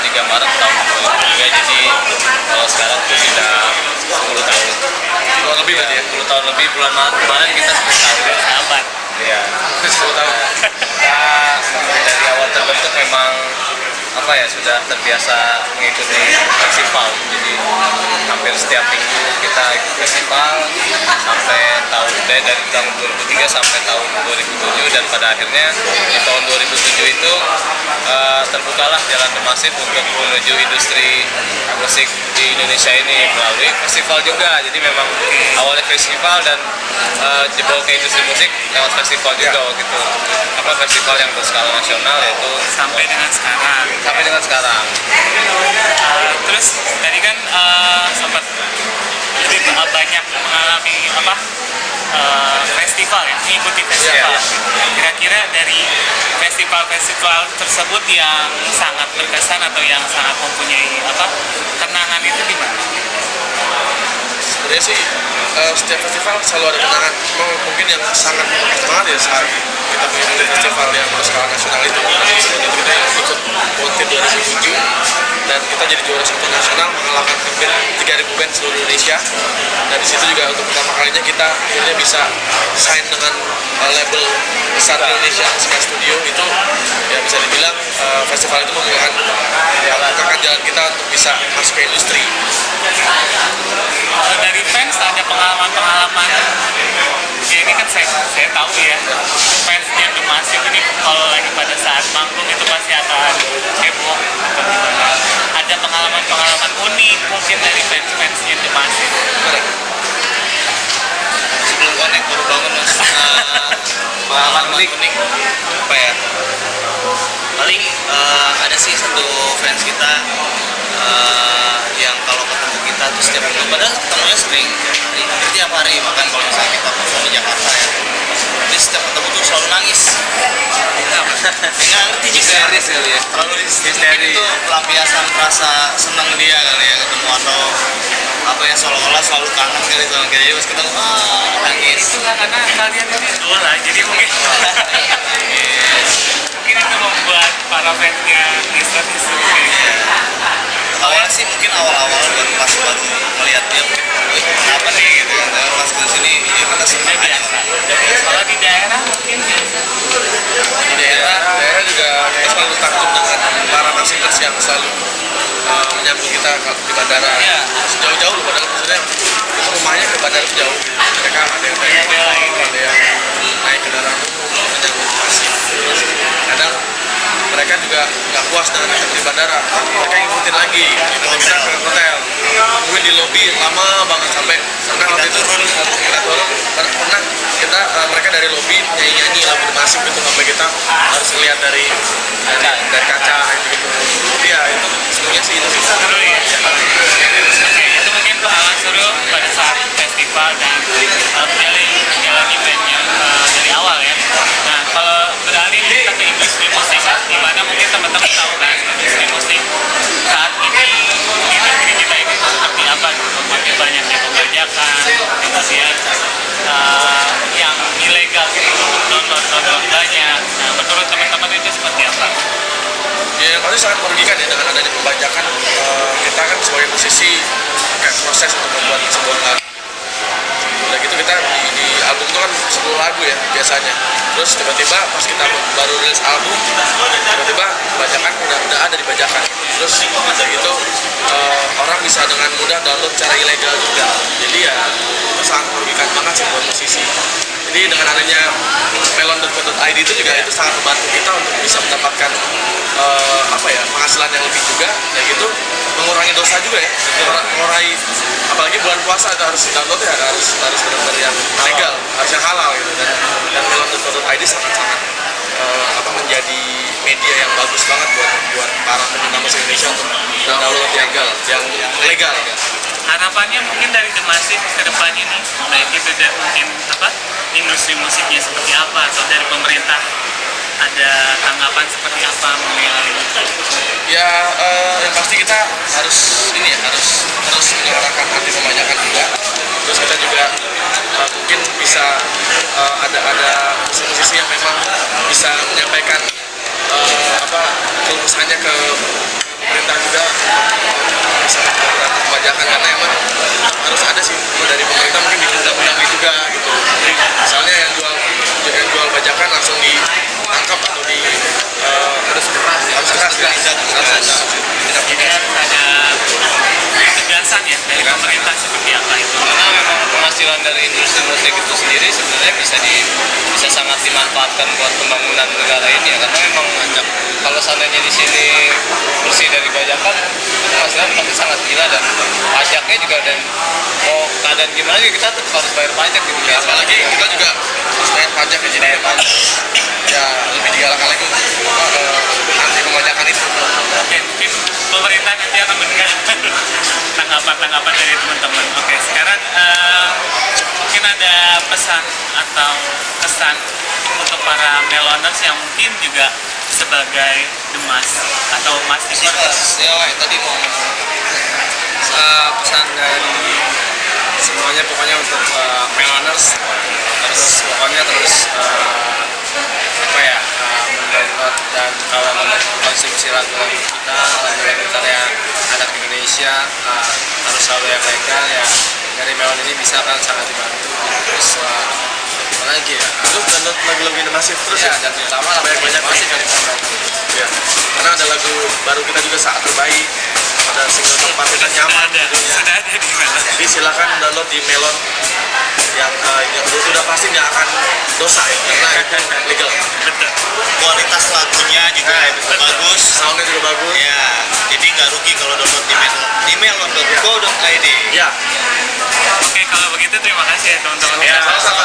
23 Maret tahun 2003, jadi kalau sekarang itu sudah 10 tahun. 10 lebih berarti ya? 10 tahun lebih, bulan Maret kemarin kita 10 tahun. Sahabat. Iya, 10 tahun. Kita dari awal terbentuk memang apa ya, sudah terbiasa mengikuti festival, jadi hampir setiap minggu kita ikut festival sampai dari tahun 2003 sampai tahun 2007, dan pada akhirnya di tahun 2007 itu terbukalah jalan Demasif untuk menuju industri musik di Indonesia ini melalui festival juga. Jadi memang awalnya festival dan dibawa ke industri musik lewat festival juga gitu. Festival yang berskala nasional, yaitu Sampai dengan sekarang. Terus tadi kan sempat jadi banyak mengalami festival ya, mengikuti festival. Kira-kira dari festival-festival tersebut yang sangat berkesan atau yang sangat mempunyai kenangan itu di mana? Sebenarnya sih setiap festival selalu ada kenangan. Mungkin yang sangat membekas banget ya saat kita mengikuti festival yang berskala nasional itu. Kita ikut Pontianak 2007 dan kita jadi juara satu nasional mengalahkan hampir 3.000 band seluruh Indonesia. Dan di situ juga untuk pertama kalinya kita akhirnya bisa sign dengan label besar di Indonesia, Sky Studio. Itu ya bisa dibilang festival itu membukakan jalan kita untuk bisa masuk ke industri. Dari fans ada pengalaman-pengalaman ya, ini kan saya tahu ya, fansnya Demasif ini kalau lagi pada saat manggung itu pasti akan heboh atau gimana. Ada pengalaman-pengalaman unik mungkin dari fans-fansnya Demasif. Sebelum konek baru bangun mas. Pengalaman unik apa ya, paling ada sih satu fans kita yang kalau ketemu kita tuh setiap ketemu, padahal ketemunya sering hampir tiap hari, bahkan kalau misalnya kita perform di Jakarta ya, tapi setiap ketemu tuh selalu nangis. Nggak ngerti juga, histeris kali ya, terlalu histeris. Itu pelampiasan rasa senang dia kali ya ketemu, atau apa ya, seolah-olah selalu kangen kali sama kita, jadi pas ketemu nangis. Itu nggak karena kalian ini idola, jadi mungkin mungkin itu membuat para fansnya histeris. Awalnya sih mungkin awal-awal pas baru melihat dia, kenapa nih gitu kan, pas ke sini ya kita senang biasa. Kalau di daerah mungkin Di daerah juga kita selalu takjub dengan para narsingers yang selalu menyambut kita di bandara. Jauh-jauh loh, padahal maksudnya itu rumahnya ke bandara itu jauh. Mereka ada yang naik kendaraan umum menyambut masif. Kadang mereka juga nggak puas dengan efek di bandara, mereka ngikutin lagi, kalau kita ke hotel, nungguin di lobi lama banget sampai waktu itu kita turun, mereka dari lobi nyanyi lagu Demasif gitu, sampai kita harus lihat dari kaca gitu. Iya, itu sebenarnya sih itu seru ya. Itu mungkin pengalaman seru pada saat festival dan menjalani eventnya dari awal ya. Nah, kalau beralih kita ke industri musik, di mana mungkin teman-teman tahu kan industri musik saat ini di negeri kita ini seperti apa, makin banyaknya pembajakan, kemudian yang ilegal gitu, download banyak. Nah, menurut teman-teman itu seperti apa? Ya, yang pasti sangat merugikan ya dengan adanya pembajakan. Kita kan sebagai musisi kayak proses untuk membuat sebuah lagu. Udah gitu kita di album itu kan 10 lagu ya biasanya. Terus tiba-tiba pas kita baru rilis album, tiba-tiba bajakan udah ada di bajakan. Terus udah gitu orang bisa dengan mudah download secara ilegal juga. Jadi ya itu sangat merugikan banget sih buat musisi. Jadi dengan adanya melon.co.id itu juga itu sangat membantu kita untuk bisa mendapatkan penghasilan yang lebih juga, dan gitu mengurangi dosa juga ya, mengurangi, apalagi bulan puasa itu harus download ya, harus benar-benar yang legal, harus yang halal gitu, dan melon.co.id sangat menjadi media yang bagus banget buat para pengguna musik Indonesia untuk download yang legal. Harapannya mungkin dari Demasif ke depannya nih, baik itu dari mungkin industri musiknya seperti apa, atau dari pemerintah ada tanggapan seperti apa mengenai hal ini? Ya, yang pasti kita harus terus menyuarakan anti pembajakan juga. Terus kita juga mungkin bisa ada musisi-musisi yang memang bisa menyampaikan keluh kesahnya ke pemerintah kebijakan karena emang harus ada sih dari pemerintah mungkin bikin undang-undang juga gitu. Misalnya yang jual bajakan langsung ditangkap atau harus keras Jadi harus ada ketegasan ya dari pemerintah seperti apa itu. Karena memang penghasilan dari industri musik itu sendiri sebenarnya bisa sangat dimanfaatkan buat pembangunan negara ini ya, karena memang kalau seandainya di sini bersih dari bajakan itu penghasilan pasti sangat gila, dan pajaknya juga, dan mau keadaan gimana juga kita tetap harus bayar pajak gitu ya. apalagi kita juga harus bayar pajak ya, jadi ya lebih digalakkan lagi anti pemajakan itu. Oke, mungkin pemerintah nanti akan mendengar tanggapan dari teman-teman. Oke, sekarang mungkin ada pesan atau kesan untuk para meloners yang mungkin juga sebagai demas atau mas di sini. Ya, tadi mau pesan dari semuanya pokoknya untuk meloners harus pokoknya terus mendownload dan kalau mengkonsumsi lagu-lagu kita, lagu-lagu karya anak Indonesia harus selalu yang legal ya. Dari Melon ini bisa kan sangat dibantu. Terus apa lagi ya? Terus download lagu-lagu Masif terus ya, dan terutama banyak Masif yang didownload. Ya, karena ada lagu baru kita juga Saat Terbaik, ada single Tempat Kita Nyaman. Sudah ada di Melon. Jadi silakan download di Melon yang udah pasti nggak akan dosa ya, karena itu legal. Betul. Kualitas lagunya juga bagus, Soundnya juga bagus. ya, jadi nggak rugi kalau download di melon.co.id. Ya. Oke, kalau begitu terima kasih ya teman-teman. Ya, sama-sama.